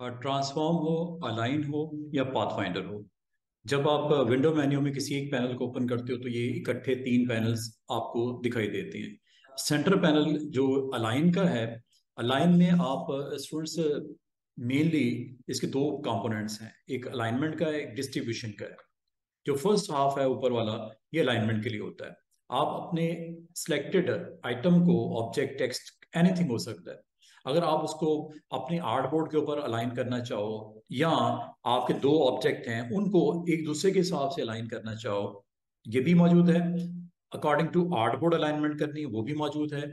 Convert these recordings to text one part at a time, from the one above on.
Transform हो, align हो या पाथफाइंडर हो। जब आप विंडो मेन्यू में किसी एक पैनल को ओपन करते हो तो ये इकट्ठे तीन पैनल्स आपको दिखाई देते हैं। सेंटर पैनल जो अलाइन का है, अलाइन में आप स्टूडेंट्स मेनली इसके दो कंपोनेंट्स हैं, एक अलाइनमेंट का है, एक डिस्ट्रीब्यूशन का है। जो फर्स्ट हाफ है ऊपर वाला, ये अलाइनमेंट के लिए होता है। आप अपने सिलेक्टेड आइटम को, ऑब्जेक्ट, टेक्स्ट, एनीथिंग हो सकता है, अगर आप उसको अपने आर्टबोर्ड के ऊपर अलाइन करना चाहो या आपके दो ऑब्जेक्ट हैं उनको एक दूसरे के हिसाब से अलाइन करना चाहो, ये भी मौजूद है। अकॉर्डिंग टू आर्टबोर्ड अलाइनमेंट करनी है वो भी मौजूद है।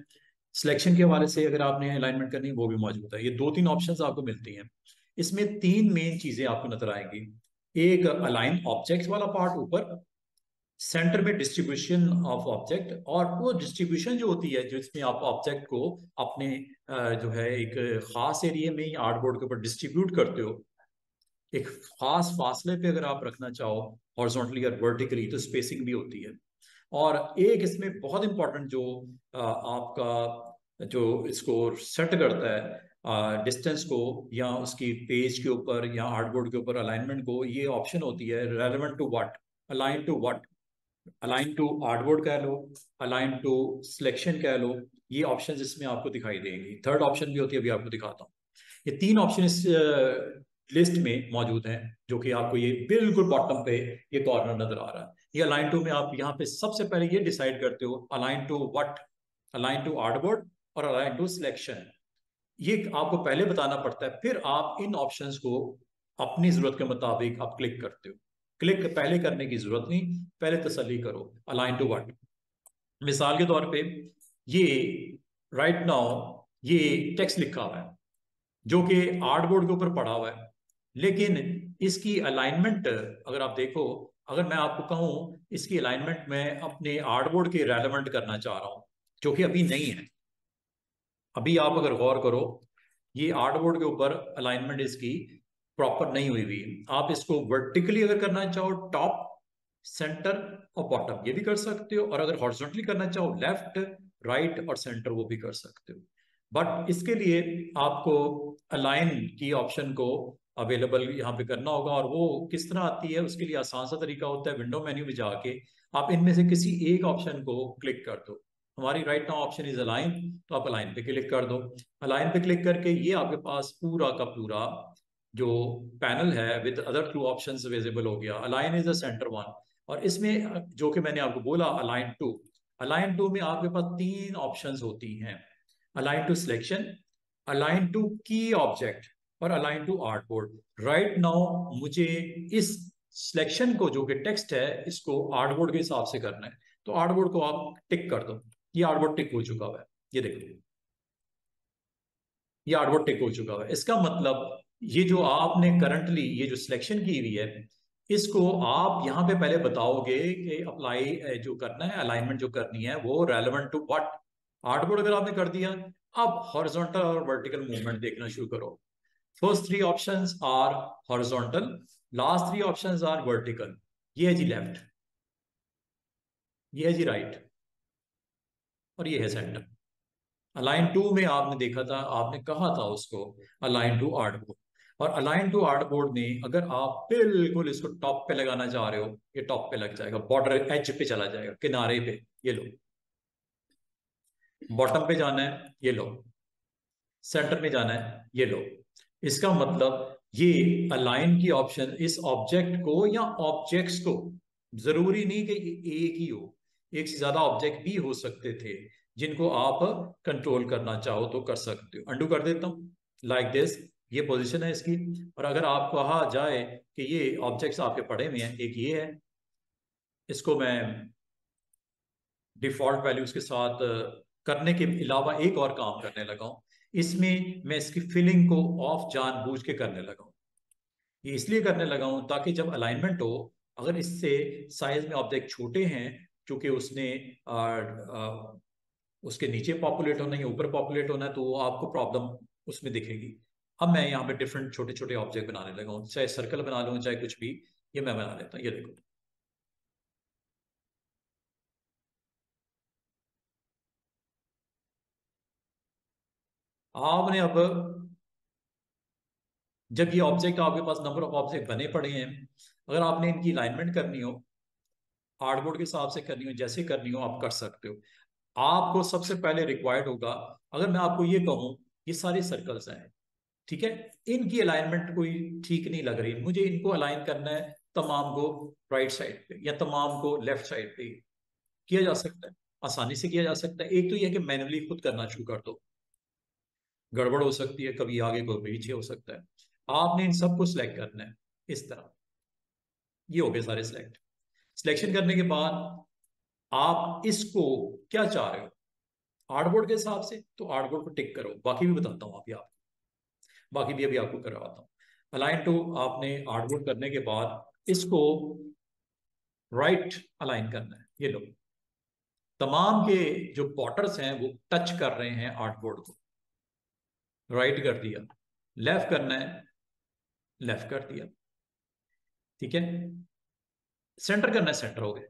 सिलेक्शन के हवाले से अगर आपने अलाइनमेंट करनी है वो भी मौजूद है। ये दो तीन ऑप्शंस आपको मिलती हैं। इसमें तीन मेन चीजें आपको नजर आएंगी। एक अलाइन ऑब्जेक्ट वाला पार्ट ऊपर, सेंटर में डिस्ट्रीब्यूशन ऑफ ऑब्जेक्ट, और वो डिस्ट्रीब्यूशन जो होती है जिसमें आप ऑब्जेक्ट को अपने जो है एक खास एरिया में या आर्टबोर्ड के ऊपर डिस्ट्रीब्यूट करते हो। एक खास फासले पे अगर आप रखना चाहो हॉरिजॉन्टली और वर्टिकली तो स्पेसिंग भी होती है। और एक इसमें बहुत इंपॉर्टेंट जो आपका जो इसको सेट करता है डिस्टेंस को या उसकी पेज के ऊपर या आर्टबोर्ड के ऊपर अलाइनमेंट को, ये ऑप्शन होती है relevant to what, align to what. Align to artboard कह लो, अलाइन टू सिलेक्शन कह लो, ये ऑप्शंस इसमें आपको दिखाई देंगी। थर्ड ऑप्शन भी होती है, अभी आपको दिखाता हूँ। ये तीन ऑप्शन इस लिस्ट में मौजूद हैं, जो कि आपको ये बिल्कुल बॉटम पे ये कॉर्नर नजर आ रहा है। ये अलाइन टू में आप यहाँ पे सबसे पहले ये डिसाइड करते हो align to what, align to artboard और अलाइन टू सिलेक्शन। ये आपको पहले बताना पड़ता है, फिर आप इन ऑप्शंस को अपनी जरूरत के मुताबिक आप क्लिक करते हो। क्लिक पहले करने की जरूरत नहीं, पहले तसल्ली करो अलाइन टू व्हाट। मिसाल के तौर पे ये राइट नाउ ये टेक्स्ट लिखा हुआ है जो कि आर्टबोर्ड के ऊपर पड़ा हुआ है, लेकिन इसकी अलाइनमेंट अगर आप देखो, अगर मैं आपको कहूं इसकी अलाइनमेंट मैं अपने आर्टबोर्ड के रेलेवेंट करना चाह रहा हूं, जो कि अभी नहीं है। अभी आप अगर गौर करो, ये आर्टबोर्ड के ऊपर अलाइनमेंट इसकी प्रॉपर नहीं हुई हुई। आप इसको वर्टिकली अगर करना चाहो, टॉप, सेंटर और बॉटम, ये भी कर सकते हो, और अगर हॉरिजॉन्टली करना चाहो, लेफ्ट, राइट और सेंटर, वो भी कर सकते हो। बट इसके लिए आपको अलाइन की ऑप्शन को अवेलेबल यहाँ पे करना होगा, और वो किस तरह आती है उसके लिए आसान सा तरीका होता है, विंडो मेन्यू में जाके आप इनमें से किसी एक ऑप्शन को क्लिक कर दो। हमारी right now option is align, तो आप अलाइन पे क्लिक कर दो। अलाइन पे क्लिक करके ये आपके पास पूरा का पूरा जो पैनल है with other two options visible हो गया। Align is the centre one, और इसमें जो कि मैंने आपको बोला अलाइन टू, अलाइन टू में आपके पास तीन ऑप्शंस होती हैं, align to selection, align to key object और align to artboard. Right now मुझे इस सिलेक्शन को, जो कि टेक्स्ट है, इसको आर्टबोर्ड के हिसाब से करना है, तो आर्टबोर्ड को आप टिक कर दो। ये आर्टबोर्ड टिक हो चुका हुआ है, ये देखो, ये आर्टबोर्ड टिक हो चुका हुआ है। इसका मतलब ये जो आपने करंटली ये जो सिलेक्शन की हुई है, इसको आप यहाँ पे पहले बताओगे कि अप्लाई जो करना है, अलाइनमेंट जो करनी है, वो रेलेवेंट टू व्हाट। आर्टबोर्ड अगर आपने कर दिया, अब हॉरिजॉन्टल और वर्टिकल मूवमेंट देखना शुरू करो। First three options are horizontal, last three options are vertical. ये है जी लेफ्ट, ये है जी राइट, और ये है सेंटर। अलाइन टू में आपने देखा था, आपने कहा था उसको अलाइन टू आर्टबोर्ड, और अलाइन टू आर्टबोर्ड में अगर आप बिल्कुल इसको टॉप पे लगाना चाह रहे हो, ये टॉप पे लग जाएगा, बॉर्डर एज पे चला जाएगा, किनारे पे, ये लो। बॉटम पे जाना है, ये लो। सेंटर में जाना है, ये लो। इसका मतलब ये अलाइन की ऑप्शन इस ऑब्जेक्ट को या ऑब्जेक्ट्स को, जरूरी नहीं कि एक ही हो, एक से ज्यादा ऑब्जेक्ट भी हो सकते थे जिनको आप कंट्रोल करना चाहो तो कर सकते हो। अंडू कर देता हूं लाइक दिस, ये पोजीशन है इसकी। और अगर आप कहा जाए कि ये ऑब्जेक्ट्स आपके पड़े हुए हैं, एक ये है, इसको मैं डिफॉल्ट वैल्यूज के साथ करने के अलावा एक और काम करने लगा हूं। इसमें मैं इसकी फिलिंग को ऑफ जानबूझ के करने लगा हूं। ये इसलिए करने लगा हूं ताकि जब अलाइनमेंट हो, अगर इससे साइज में ऑब्जेक्ट छोटे हैं, क्योंकि उसने आ, आ, उसके नीचे पॉपुलेट होना है या ऊपर पॉपुलेट होना है, तो वो आपको प्रॉब्लम उसमें दिखेगी। अब मैं यहाँ पे डिफरेंट छोटे छोटे ऑब्जेक्ट बनाने लगा हूँ, चाहे सर्कल बना लूँ चाहे कुछ भी, ये मैं बना लेता हूँ। ये देखो, आपने अब जब ये ऑब्जेक्ट आपके पास नंबर ऑफ ऑब्जेक्ट बने पड़े हैं, अगर आपने इनकी अलाइनमेंट करनी हो, आर्टबोर्ड के हिसाब से करनी हो, जैसे करनी हो आप कर सकते हो। आपको सबसे पहले रिक्वायर्ड होगा, अगर मैं आपको ये कहूँ ये सारे सर्कल्स हैं, ठीक है, इनकी अलाइनमेंट कोई ठीक नहीं लग रही, मुझे इनको अलाइन करना है तमाम को राइट साइड पे या तमाम को लेफ्ट साइड पे, किया जा सकता है, आसानी से किया जा सकता है। एक तो यह कि मैन्युअली खुद करना शुरू कर दो, गड़बड़ हो सकती है, कभी आगे कोई पीछे हो सकता है। आपने इन सबको सिलेक्ट करना है इस तरह। ये हो गए सारे सिलेक्ट। सिलेक्शन करने के बाद आप इसको क्या चाह रहे हो आर्टबोर्ड के हिसाब से, तो आर्टबोर्ड को टिक करो। बाकी भी बताता हूँ अभी आपको, बाकी भी अभी आपको करवाता हूँ। अलाइन टू आपने आर्टबोर्ड करने के बाद इसको राइट अलाइन करना है। ये लो, तमाम के जो बॉर्डर्स हैं वो टच कर रहे हैं आर्टबोर्ड को, राइट कर दिया। लेफ्ट करना है, लेफ्ट कर दिया, ठीक है। सेंटर करना है, सेंटर हो गया।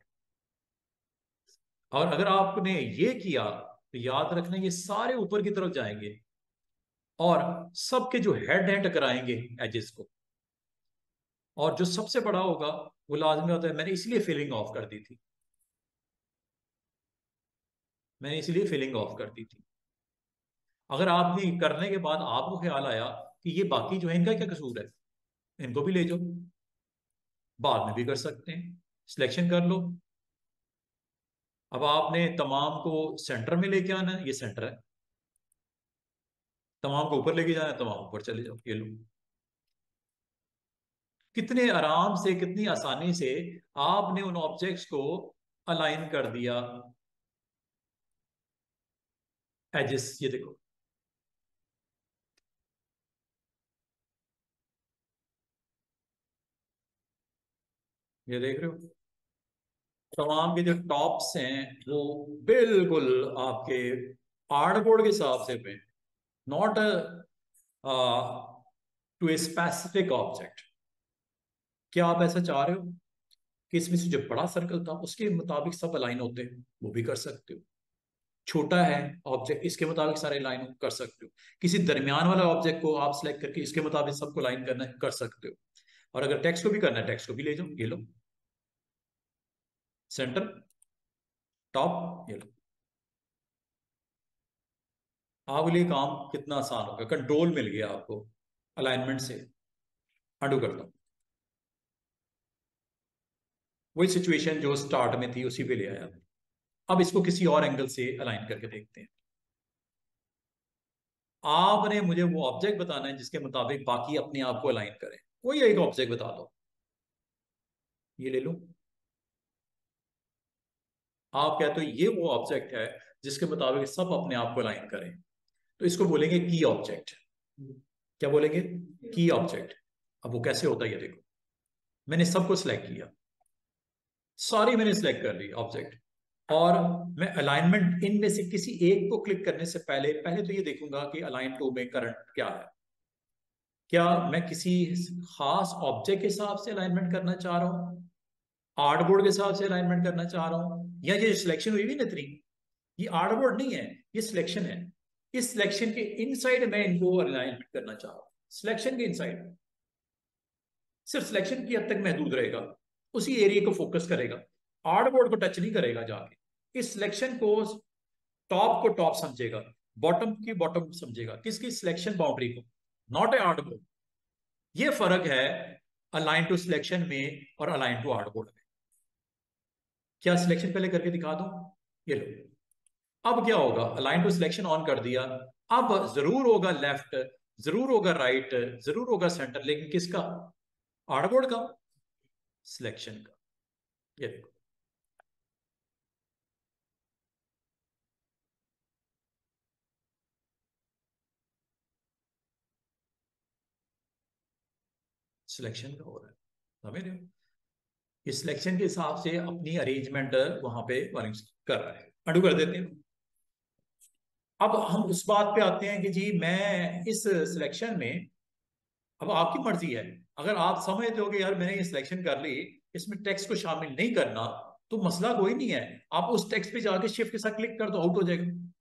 और अगर आपने ये किया तो याद रखना ये सारे ऊपर की तरफ जाएंगे और सबके जो हेड हैं टकराएंगे एजेस को, और जो सबसे बड़ा होगा वो लाजमी होता है। मैंने इसलिए फिलिंग ऑफ कर दी थी, मैंने इसलिए फिलिंग ऑफ कर दी थी। अगर आपने करने के बाद आपको ख्याल आया कि ये बाकी जो है इनका क्या कसूर है, इनको भी ले जाओ, बाद में भी कर सकते हैं। सिलेक्शन कर लो। अब आपने तमाम को सेंटर में लेके आना है, ये सेंटर है। तमाम को ऊपर लेके जाना है, तमाम ऊपर चले जाओ, ये लो। कितने आराम से, कितनी आसानी से आपने उन ऑब्जेक्ट्स को अलाइन कर दिया एजेस। ये देखो, ये देख रहे हो, तमाम के जो टॉप्स हैं वो बिल्कुल आपके आर्टबोर्ड के हिसाब से पे, not to a specific object. क्या आप ऐसा चाह रहे हो कि इसमें से जो बड़ा सर्कल था उसके मुताबिक सब अलाइन होते हैं, वो भी कर सकते हो। छोटा है ऑब्जेक्ट, इसके मुताबिक सारे लाइन कर सकते हो। किसी दरमियान वाला ऑब्जेक्ट को आप सिलेक्ट करके इसके मुताबिक सबको लाइन करना है, कर सकते हो। और अगर टेक्स्ट को भी करना है, टेक्स्ट को भी ले जाओ, ये लो, सेंटर, टॉप, ये लो। आपके लिए काम कितना आसान होगा, कंट्रोल मिल गया आपको अलाइनमेंट से। अंडू करता हूं, वही सिचुएशन जो स्टार्ट में थी उसी पे ले आया। अब इसको किसी और एंगल से अलाइन करके देखते हैं। आपने मुझे वो ऑब्जेक्ट बताना है जिसके मुताबिक बाकी अपने आप को अलाइन करें। कोई एक ऑब्जेक्ट बता दो, ये ले लो। आप कहते हो ये वो ऑब्जेक्ट है जिसके मुताबिक सब अपने आप को अलाइन करें, तो इसको बोलेंगे की ऑब्जेक्ट। क्या बोलेंगे? की ऑब्जेक्ट। अब वो कैसे होता है ये देखो, मैंने सबको सिलेक्ट किया, सारी मैंने सिलेक्ट कर ली ऑब्जेक्ट, और मैं अलाइनमेंट इनमें से किसी एक को क्लिक करने से पहले पहले तो ये देखूंगा कि अलाइन टू में करंट क्या है। क्या मैं किसी खास ऑब्जेक्ट के हिसाब से अलाइनमेंट करना चाह रहा हूँ, आर्टबोर्ड के हिसाब से अलाइनमेंट करना चाह रहा हूँ, या ये सिलेक्शन हुई भी नहीं, ये आर्टबोर्ड नहीं है, ये सिलेक्शन है। इस सिलेक्शन के इनसाइड मैं इनको अलाइनमेंट करना चाह रहा हूँ। सिलेक्शन के इनसाइड सिर्फ सिलेक्शन की हद तक महदूद रहेगा, उसी एरिया को फोकस करेगा, आर्टबोर्ड को टच नहीं करेगा जाके। इस सिलेक्शन को टॉप समझेगा, बॉटम की बॉटम समझेगा, किसकी सिलेक्शन बाउंड्री को, नॉट ए आर्टबोर्ड। ये फर्क है अलाइन टू सिलेक्शन में और अलाइन टू आर्टबोर्ड में। क्या सिलेक्शन पहले करके दिखा दूं? ये लो, अब क्या होगा, अलाइन टू सिलेक्शन ऑन कर दिया। अब जरूर होगा लेफ्ट, जरूर होगा राइट, जरूर होगा सेंटर, लेकिन किसका? आर्टबोर्ड का, सिलेक्शन का। ये देखो, सिलेक्शन का हो रहा है, समझ रहे हो? इस सिलेक्शन के हिसाब से अपनी अरेंजमेंट वहां पे कर रहा है। अडू कर देते हैं। अब हम उस बात पे आते हैं कि जी मैं इस सिलेक्शन में, अब आपकी मर्जी है। अगर आप समझते हो कि यार मैंने ये सिलेक्शन कर ली, इसमें टेक्स्ट को शामिल नहीं करना, तो मसला कोई नहीं है। आप उस टेक्स्ट पे जाके शिफ्ट के साथ क्लिक कर दो, आउट हो जाएगा।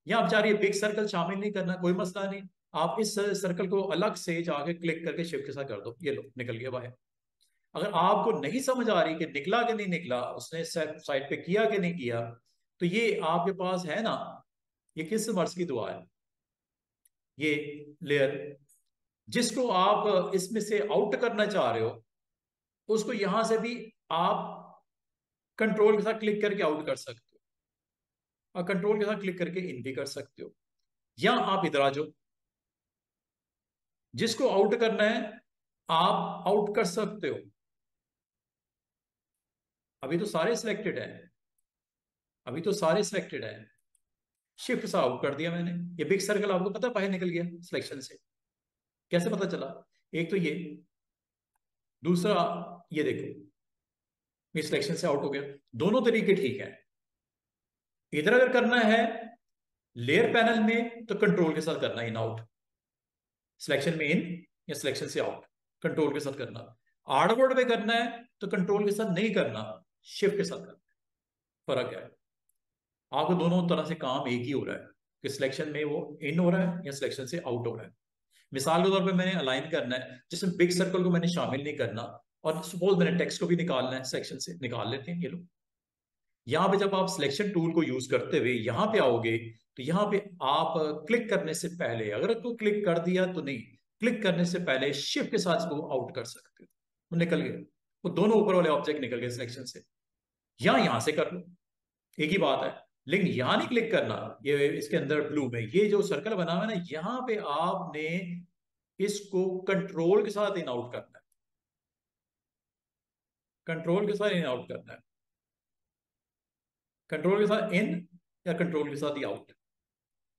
या आप चाह रही है बिग सर्कल शामिल नहीं करना, कोई मसला नहीं, आप इस सर्कल को अलग से जाके क्लिक करके शिफ्ट के साथ कर दो, ये लो निकल गया बाहर। अगर आपको नहीं समझ आ रही कि निकला कि नहीं निकला, उसने साइड पे किया कि नहीं किया, तो ये आपके पास है ना, ये किस मर्ज की दुआ है, ये लेयर, जिसको आप इसमें से आउट करना चाह रहे हो, उसको यहां से भी आप कंट्रोल के साथ क्लिक करके आउट कर सकते हो, और कंट्रोल के साथ क्लिक करके इन भी कर सकते हो। या आप इधर आ जाओ, जिसको आउट करना है आप आउट कर सकते हो। अभी तो सारे सिलेक्टेड है, अभी तो सारे सिलेक्टेड है, शिफ्ट सा आउट कर दिया मैंने, ये बिग सर्कल आपको पता है बाहर निकल गया सिलेक्शन से। कैसे पता चला? एक तो ये, दूसरा ये देखो, ये सिलेक्शन से आउट हो गया। दोनों तरीके ठीक है। इधर अगर करना है लेयर पैनल में तो कंट्रोल के साथ करना, इन आउट, सिलेक्शन में इन या सिलेक्शन से आउट, कंट्रोल के साथ करना। आर्टबोर्ड पे करना है तो कंट्रोल के साथ नहीं करना, शिफ्ट के साथ करना। फर्क है, आपको दोनों तरह से काम एक ही हो रहा है कि सिलेक्शन में वो इन हो रहा है या सिलेक्शन से आउट हो रहा है। मिसाल के तौर पे मैंने अलाइन करना है, जिसमें बिग सर्कल को मैंने शामिल नहीं करना, और सपोज मैंने टेक्स्ट को भी निकालना है, सेक्शन से निकाल लेते हैं, ये लो। यहाँ पे जब आप सिलेक्शन टूल को यूज करते हुए यहाँ पे आओगे, तो यहाँ पे आप क्लिक करने से पहले, अगर तो क्लिक कर दिया तो नहीं, क्लिक करने से पहले शिफ्ट के साथ इसको आउट कर सकते हो, वो निकल गए, वो दोनों ऊपर वाले ऑब्जेक्ट निकल गए सिलेक्शन से। या यहाँ से कर लो, एक ही बात है। लेकिन यहाँ नहीं क्लिक करना, ये इसके अंदर ब्लू में ये जो सर्कल बना हुआ है ना, यहाँ पे आपने इसको कंट्रोल के साथ इन आउट करना है, कंट्रोल के साथ इन आउट करना है, कंट्रोल के साथ इन या कंट्रोल के साथ ही आउट।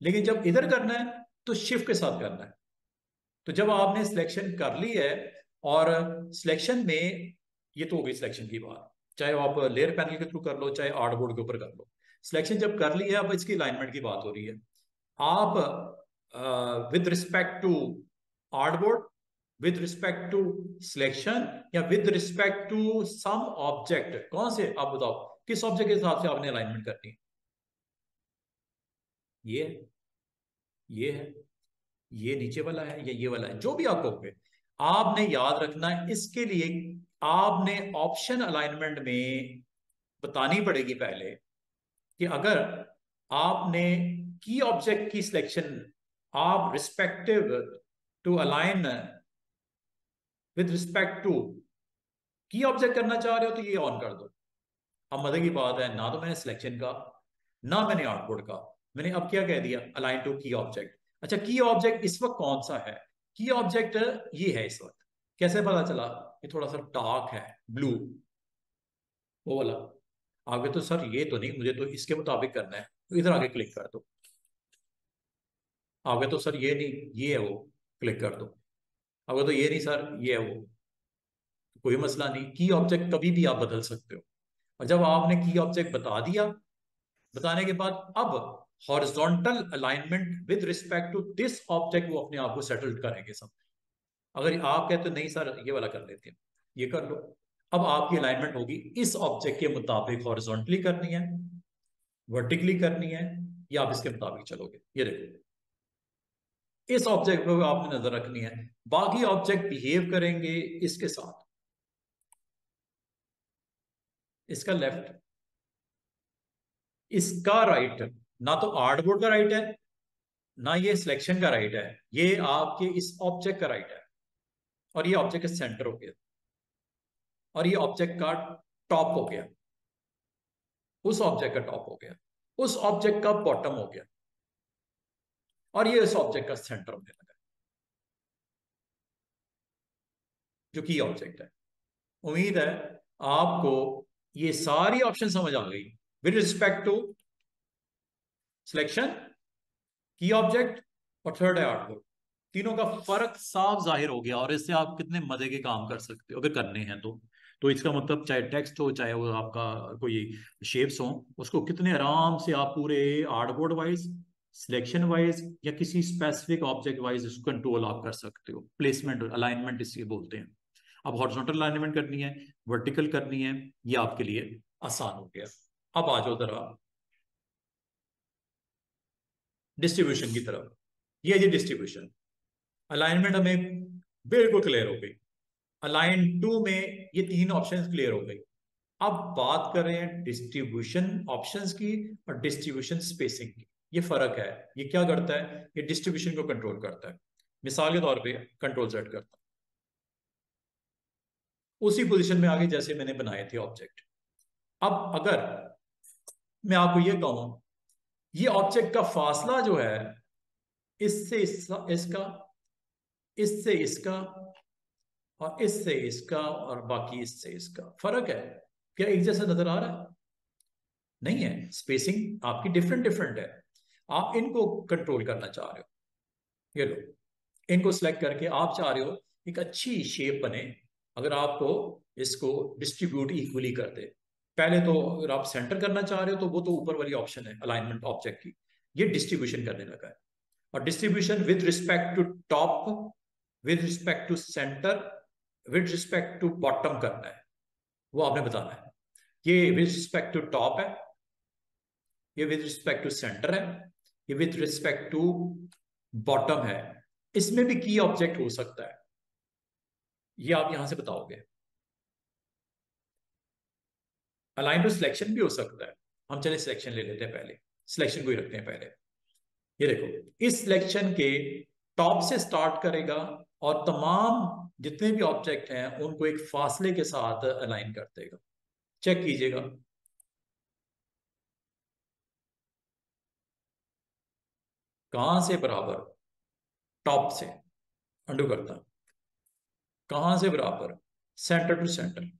लेकिन जब इधर करना है तो शिफ्ट के साथ करना है। तो जब आपने सिलेक्शन कर ली है, और सिलेक्शन में, ये तो हो गई सिलेक्शन की बात, चाहे आप लेयर पैनल के थ्रू कर लो चाहे आर्टबोर्ड के ऊपर कर लो। सिलेक्शन जब कर ली है, अब इसकी अलाइनमेंट की बात हो रही है। आप with respect to artboard, with respect to selection, या with respect to some object, कौन से आप बताओ, किस ऑब्जेक्ट के हिसाब से आपने अलाइनमेंट करनी है? ये है, ये है, ये नीचे वाला है, या ये वाला है, जो भी आप कहोगे। आपने याद रखना है, इसके लिए आपने ऑप्शन अलाइनमेंट में बतानी पड़ेगी पहले, कि अगर आपने की ऑब्जेक्ट की सिलेक्शन आप respective to align with respect to key object करना चाह रहे हो, तो ये ऑन कर दो। अब मजे की बात है, ना तो मैंने सिलेक्शन का, ना मैंने आउटपुट का, मैंने अब क्या कह दिया, अलाइन टू की ऑब्जेक्ट। अच्छा, की ऑब्जेक्ट इस वक्त कौन सा है? की ऑब्जेक्ट ये है इस वक्त। कैसे पता चला? ये थोड़ा सा डार्क है, ब्लू, वो वाला। आगे तो सर ये तो नहीं, मुझे तो इसके मुताबिक करना है, तो इधर आगे क्लिक कर दो। आगे तो सर ये नहीं, ये है वो, क्लिक कर दो। आगे तो ये नहीं सर, ये है वो, कोई मसला नहीं, की ऑब्जेक्ट कभी भी आप बदल सकते हो। और जब आपने की ऑब्जेक्ट बता दिया, बताने के बाद अब horizontal alignment with respect to this object वो अपने आप को सेटल करेंगे सब। अगर आप कहते हो नहीं सर ये वाला कर लेते हैं, ये कर लो। अब आपकी अलाइनमेंट होगी इस ऑब्जेक्ट के मुताबिक, हॉरिजॉन्टली करनी है, वर्टिकली करनी है, या आप इसके मुताबिक चलोगे। ये देखो, इस ऑब्जेक्ट पर आपने नजर रखनी है, बाकी ऑब्जेक्ट बिहेव करेंगे इसके साथ। इसका लेफ्ट, इसका राइट, ना तो आर्टबोर्ड का राइट है, ना ये सिलेक्शन का राइट है, ये आपके इस ऑब्जेक्ट का राइट है। और ये ऑब्जेक्ट का सेंटर हो गया, और ये ऑब्जेक्ट का टॉप हो गया, उस ऑब्जेक्ट का टॉप हो गया, उस ऑब्जेक्ट का बॉटम हो गया, और ये इस ऑब्जेक्ट का सेंटर होने लगा, जो की ऑब्जेक्ट है। उम्मीद है आपको ये सारी ऑप्शन समझ आ गई, विद रिस्पेक्ट टू सिलेक्शन, की ऑब्जेक्ट, और थर्ड है आर्टबोर्ड। तीनों का फर्क साफ जाहिर हो गया, और इससे आप कितने मजे के काम कर सकते हो अगर करने हैं तो इसका मतलब चाहे टेक्स्ट हो, चाहे वो आपका कोई शेप्स हो, उसको कितने आराम से आप पूरे आर्टबोर्ड वाइज, सिलेक्शन वाइज, या किसी स्पेसिफिक ऑब्जेक्ट वाइज इसको कंट्रोल आप कर सकते हो। प्लेसमेंट अलाइनमेंट इसलिए बोलते हैं। अब हॉरिजॉन्टल अलाइनमेंट करनी है, वर्टिकल करनी है, ये आपके लिए आसान हो गया। अब आ जाओ जरा डिस्ट्रीब्यूशन की तरफ। ये है जी डिस्ट्रीब्यूशन। अलाइनमेंट हमें बिल्कुल क्लियर हो गई। अलाइन टू में ये तीन ऑप्शंस क्लियर हो गई। अब बात कर रहे हैं डिस्ट्रीब्यूशन ऑप्शंस की और डिस्ट्रीब्यूशन स्पेसिंग की। ये फर्क है। ये क्या करता है? ये डिस्ट्रीब्यूशन को कंट्रोल करता है। मिसाल के तौर पे कंट्रोल सेट करता है उसी पोजीशन में आगे जैसे मैंने बनाए थे ऑब्जेक्ट। अब अगर मैं आपको ये कहूं, ये ऑब्जेक्ट का फासला जो है इससे इसका, इससे इसका, और इससे इसका, और बाकी इससे इसका फर्क है, क्या एक जैसा नजर आ रहा है? नहीं है। स्पेसिंग आपकी डिफरेंट डिफरेंट है। आप इनको कंट्रोल करना चाह रहे हो। ये लो, इनको सिलेक्ट करके आप चाह रहे हो एक अच्छी शेप बने। अगर आपको इसको डिस्ट्रीब्यूट इक्वली कर दे, पहले तो अगर आप सेंटर करना चाह रहे हो तो वो तो ऊपर वाली ऑप्शन है अलाइनमेंट ऑब्जेक्ट की। ये डिस्ट्रीब्यूशन करने लगा है। और distribution with respect to top, with respect to centre, with respect to bottom करना है, वो आपने बताना है। ये विद रिस्पेक्ट टू टॉप है, ये विद रिस्पेक्ट टू सेंटर है, ये विद रिस्पेक्ट टू बॉटम है। इसमें भी की ऑब्जेक्ट हो सकता है, ये आप यहां से बताओगे। अलाइन टू सिलेक्शन भी हो सकता है। हम चले सिलेक्शन ले लेते हैं पहले, सिलेक्शन को ही रखते हैं पहले। ये देखो, इस सिलेक्शन के टॉप से स्टार्ट करेगा और तमाम जितने भी ऑब्जेक्ट हैं उनको एक फासले के साथ अलाइन कर देगा। चेक कीजिएगा। कहां से बराबर? टॉप से। अंडू करता। कहां से बराबर? Centre to centre.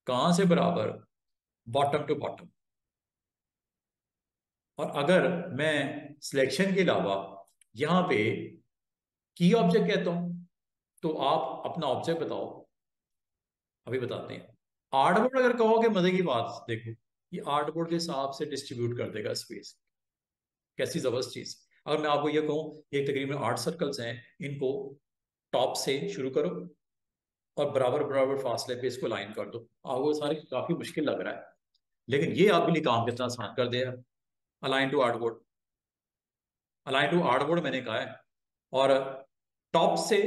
कहां से बराबर? Bottom to bottom. और अगर मैं सिलेक्शन के अलावा यहां पे की ऑब्जेक्ट कहता हूं तो आप अपना ऑब्जेक्ट बताओ। अभी बताते हैं। आर्टबोर्ड अगर कहोगे, मजे की बात देखो, ये आर्टबोर्ड के हिसाब से डिस्ट्रीब्यूट कर देगा स्पेस। कैसी जबरदस्त चीज। अगर मैं आपको ये कहूं, एक तकरीबन 8 सर्कल्स हैं, इनको टॉप से शुरू करो और बराबर बराबर फासले पे इसको लाइन कर दो, आपको सारे काफी मुश्किल लग रहा है, लेकिन ये आपके लिए काम कितना आसान कर देगा। Align to artboard, align to artboard मैंने कहा है। और टॉप से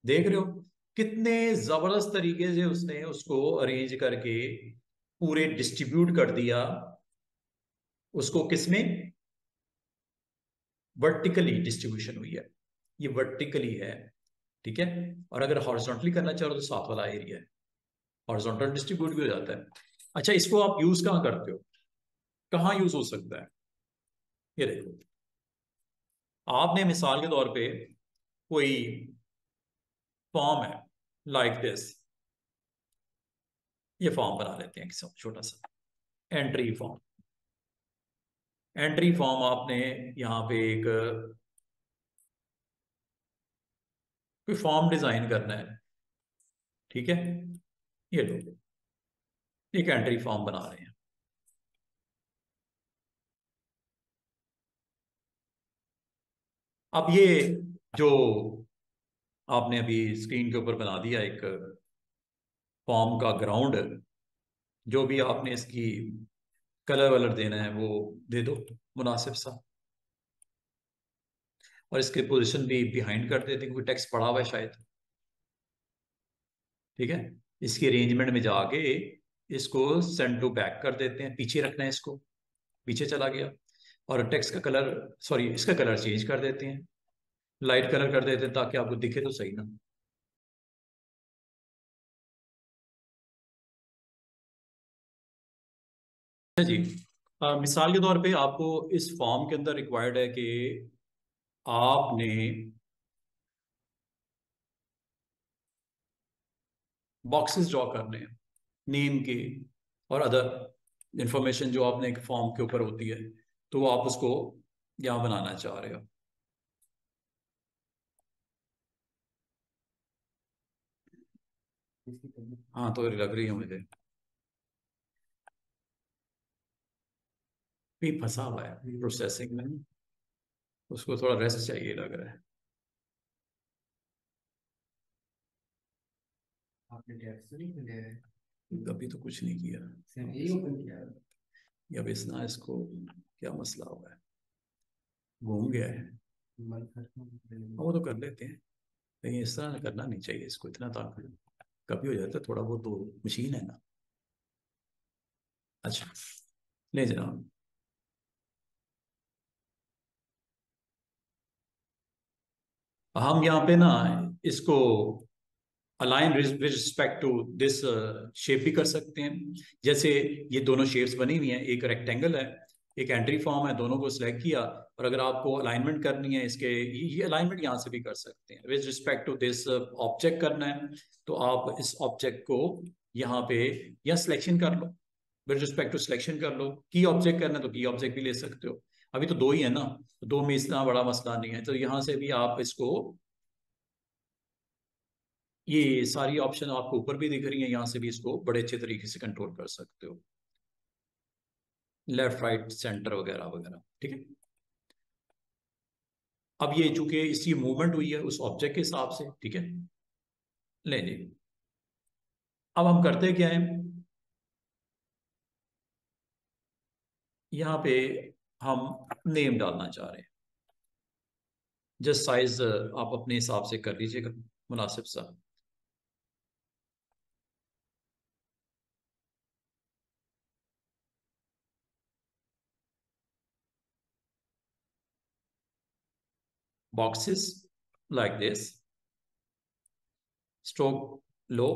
देख रहे हो कितने जबरदस्त तरीके से उसने उसको अरेंज करके पूरे डिस्ट्रीब्यूट कर दिया। उसको किसमें? वर्टिकली डिस्ट्रीब्यूशन हुई है। ये वर्टिकली है, ठीक है। और अगर हॉरिजॉन्टली करना चाहो तो साथ वाला एरिया है, हॉरिजॉन्टल डिस्ट्रीब्यूट भी हो जाता है। अच्छा, इसको आप यूज कहाँ करते हो? कहाँ यूज हो सकता है? ये देखो, आपने मिसाल के तौर पे कोई फॉर्म है, लाइक दिस। ये फॉर्म बना लेते हैं किसी छोटा सा एंट्री फॉर्म। एंट्री फॉर्म आपने यहाँ पे एक कोई फॉर्म डिजाइन करना है, ठीक है। ये लो, एक एंट्री फॉर्म बना रहे हैं। अब ये जो आपने अभी स्क्रीन के ऊपर बना दिया एक फॉर्म का ग्राउंड, जो भी आपने इसकी कलर वलर देना है वो दे दो मुनासिब सा। और इसके पोजीशन भी बिहाइंड कर देते हैं क्योंकि टेक्स्ट पड़ा हुआ है शायद, ठीक है। इसकी अरेंजमेंट में जाके इसको सेंड टू बैक कर देते हैं, पीछे रखना है इसको, पीछे चला गया। और टेक्स्ट का कलर, सॉरी इसका कलर चेंज कर देते हैं, लाइट कलर कर देते हैं ताकि आपको दिखे तो सही ना। अच्छा जी, मिसाल के तौर पे आपको इस फॉर्म के अंदर रिक्वायर्ड है कि आपने बॉक्सेस ड्रॉ करने हैं नेम के और अदर इंफॉर्मेशन जो आपने एक फॉर्म के ऊपर होती है, तो वो आप उसको यहाँ बनाना चाह रहे हो। हाँ, तो लग रही है मुझे भी फंसा हुआ है प्रोसेसिंग में, उसको थोड़ा रेस्ट चाहिए लग रहा है। आपने टैब्स तो नहीं खुले हैं? अभी तो कुछ नहीं किया। सिर्फ यही ओपन किया है? या बेचना इसको, क्या मसला हुआ है? घूम गया है। मल वो तो कर लेते हैं, लेकिन इस तरह करना नहीं चाहिए इसको, इतना ताकत कभी हो जाता है थोड़ा बहुत, तो मशीन है ना। अच्छा, ले जनाब। हम यहाँ पे ना इसको align with respect to this shape भी कर सकते हैं। जैसे ये दोनों शेप्स बनी हुई हैं, एक रेक्टेंगल है, एक एंट्री फॉर्म है, दोनों को सिलेक्ट किया, और अगर आपको अलाइनमेंट करनी है इसके, ये अलाइनमेंट यहाँ से भी कर सकते हैं। With respect to this object करना है तो आप इस ऑब्जेक्ट को यहाँ पे या सिलेक्शन कर लो, विद रिस्पेक्ट टू सिलेक्शन कर लो। की ऑब्जेक्ट करना है तो की ऑब्जेक्ट भी ले सकते हो। अभी तो दो ही है ना, तो दो में इतना बड़ा मसला नहीं है, तो यहाँ से भी आप इसको, ये सारी ऑप्शन आपको ऊपर भी दिख रही हैं, यहाँ से भी इसको बड़े अच्छे तरीके से कंट्रोल कर सकते हो, लेफ्ट राइट सेंटर वगैरह वगैरह। ठीक है, अब ये चूंकि इसकी मूवमेंट हुई है उस ऑब्जेक्ट के हिसाब से, ठीक है, ले जी। अब हम करते क्या है, यहाँ पे हम नेम डालना चाह रहे हैं, जस्ट साइज आप अपने हिसाब से कर लीजिएगा मुनासिब सा। बॉक्सेस लाइक दिस, स्ट्रोक लो,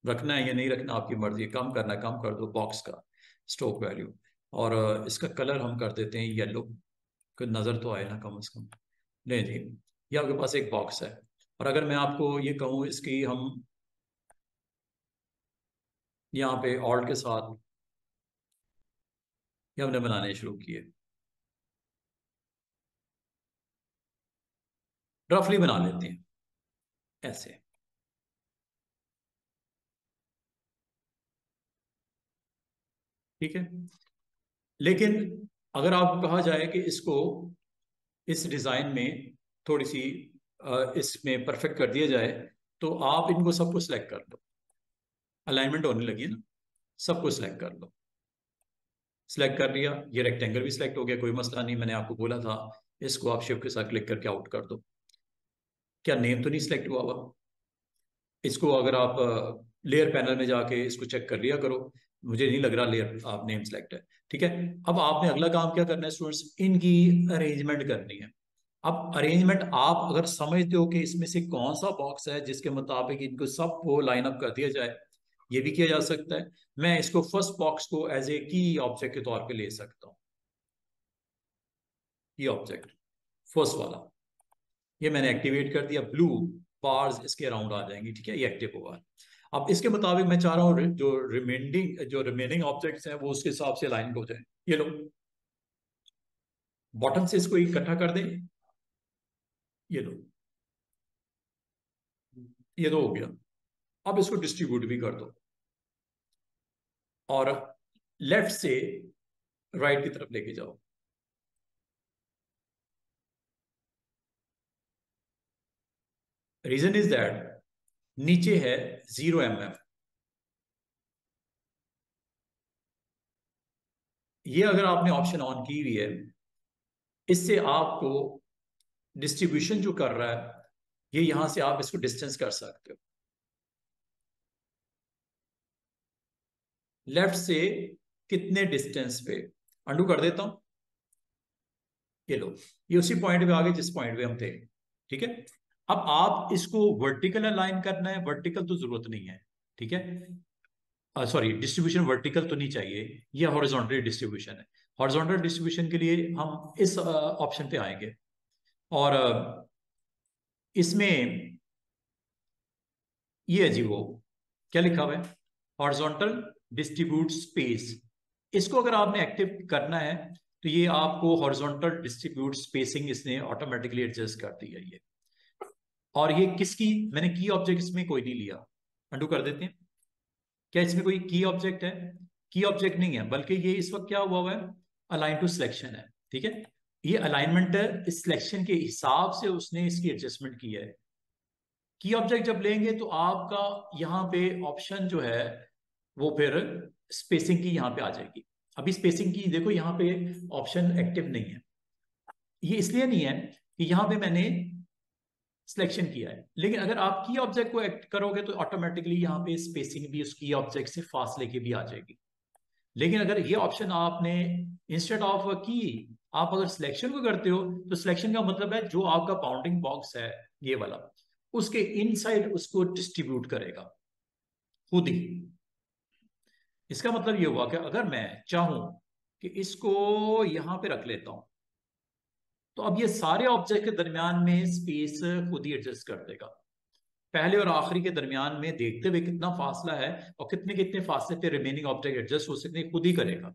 रखना है या नहीं रखना आपकी मर्जी, कम करना है कम कर दो बॉक्स का स्ट्रोक वैल्यू। और इसका कलर हम कर देते हैं येलो, कि नज़र तो आए ना कम से कम। नहीं जी, ये आपके पास एक बॉक्स है, और अगर मैं आपको ये कहूँ इसकी हम यहाँ पे ऑल्ट के साथ ये हमने बनाने शुरू किए, रफली बना लेते हैं ऐसे। ठीक है, लेकिन अगर आपको कहा जाए कि इसको इस डिज़ाइन में थोड़ी सी इसमें परफेक्ट कर दिया जाए, तो आप इनको सबको सिलेक्ट कर लो, अलाइनमेंट होने लगी है ना, सबको सिलेक्ट कर लो। सिलेक्ट कर लिया, ये रेक्टेंगल भी सिलेक्ट हो गया, कोई मसला नहीं, मैंने आपको बोला था इसको आप शिफ्ट के साथ क्लिक करके आउट कर दो। क्या नेम तो नहीं सिलेक्ट हुआ हुआ? इसको अगर आप लेयर पैनल में जाके इसको चेक कर लिया करो, मुझे नहीं लग रहा लेयर आप नेम सिलेक्ट है। ठीक है, अब आपने अगला काम क्या करना है स्टूडेंट्स, इनकी अरेंजमेंट करनी है। अब अरेंजमेंट आप अगर समझते हो कि इसमें से कौन सा बॉक्स है जिसके मुताबिक इनको सबको लाइन अप कर दिया जाए, ये भी किया जा सकता है। मैं इसको फर्स्ट बॉक्स को एज ए की ऑब्जेक्ट के तौर पे ले सकता हूँ, की ऑब्जेक्ट फर्स्ट वाला, ये मैंने एक्टिवेट कर दिया, ब्लू बार्स इसके अराउंड आ जाएंगी। ठीक है, ये एक्टिव होगा। अब इसके मुताबिक मैं चाह रहा हूँ जो रिमेनिंग ऑब्जेक्ट्स हैं वो उसके हिसाब से अलाइन हो जाए। ये लो, बॉटम से इसको इकट्ठा कर दें, ये लो, ये तो हो गया। अब इसको डिस्ट्रीब्यूट भी कर दो, और लेफ्ट से राइट की तरफ लेके जाओ। रीजन इज दैट नीचे है 0 mm, ये अगर आपने ऑप्शन ऑन की हुई है, इससे आपको डिस्ट्रीब्यूशन जो कर रहा है, ये यहां से आप इसको डिस्टेंस कर सकते हो लेफ्ट से कितने डिस्टेंस पे। अंडू कर देता हूं, ये लो, ये उसी पॉइंट पे आ गए जिस पॉइंट पे हम थे। ठीक है, अब आप इसको वर्टिकल अलाइन करना है, वर्टिकल तो जरूरत नहीं है। ठीक है, सॉरी, डिस्ट्रीब्यूशन वर्टिकल तो नहीं चाहिए, ये हॉरिजॉन्टल डिस्ट्रीब्यूशन है। हॉरिजॉन्टल डिस्ट्रीब्यूशन के लिए हम इस ऑप्शन पे आएंगे, और इसमें ये है जी, वो क्या लिखा हुआ है, हॉरिजॉन्टल डिस्ट्रीब्यूट स्पेस। इसको अगर आपने एक्टिव करना है तो ये आपको हॉरिजॉन्टल डिस्ट्रीब्यूट स्पेसिंग इसने ऑटोमेटिकली एडजस्ट कर दी है ये। और ये किसकी, मैंने की ऑब्जेक्ट इसमें कोई नहीं लिया, अंडू कर देते हैं। क्या इसमें कोई की ऑब्जेक्ट है? की ऑब्जेक्ट नहीं है, बल्कि ये इस वक्त क्या हुआ हुआ है, अलाइन टू सिलेक्शन है। ठीक है, ये अलाइनमेंट इस सिलेक्शन के हिसाब से उसने इसकी एडजस्टमेंट की है। की ऑब्जेक्ट जब लेंगे तो आपका यहाँ पे ऑप्शन जो है वो फिर स्पेसिंग की यहाँ पे आ जाएगी। अभी स्पेसिंग की देखो यहाँ पे ऑप्शन एक्टिव नहीं है, ये इसलिए नहीं है कि यहां पे मैंने सिलेक्शन किया है, लेकिन अगर आप की ऑब्जेक्ट को एक्ट करोगे तो ऑटोमेटिकली यहाँ पे स्पेसिंग भी उस की ऑब्जेक्ट से फासले की भी आ जाएगी। लेकिन अगर ये ऑप्शन आपने इंस्टेड ऑफ की आप अगर सिलेक्शन को करते हो, तो सिलेक्शन का मतलब है जो आपका बाउंडिंग बॉक्स है ये वाला, उसके इनसाइड उसको डिस्ट्रीब्यूट करेगा खुद ही। इसका मतलब ये हुआ कि अगर मैं चाहूं कि इसको यहां पे रख लेता हूं, तो अब ये सारे ऑब्जेक्ट के दरमियान में स्पेस खुद ही एडजस्ट कर देगा। पहले और आखिरी के दरमियान में देखते हुए कितना फासला है और कितने कितने फासले पे रिमेनिंग ऑब्जेक्ट एडजस्ट हो सकते हैं, खुद ही करेगा।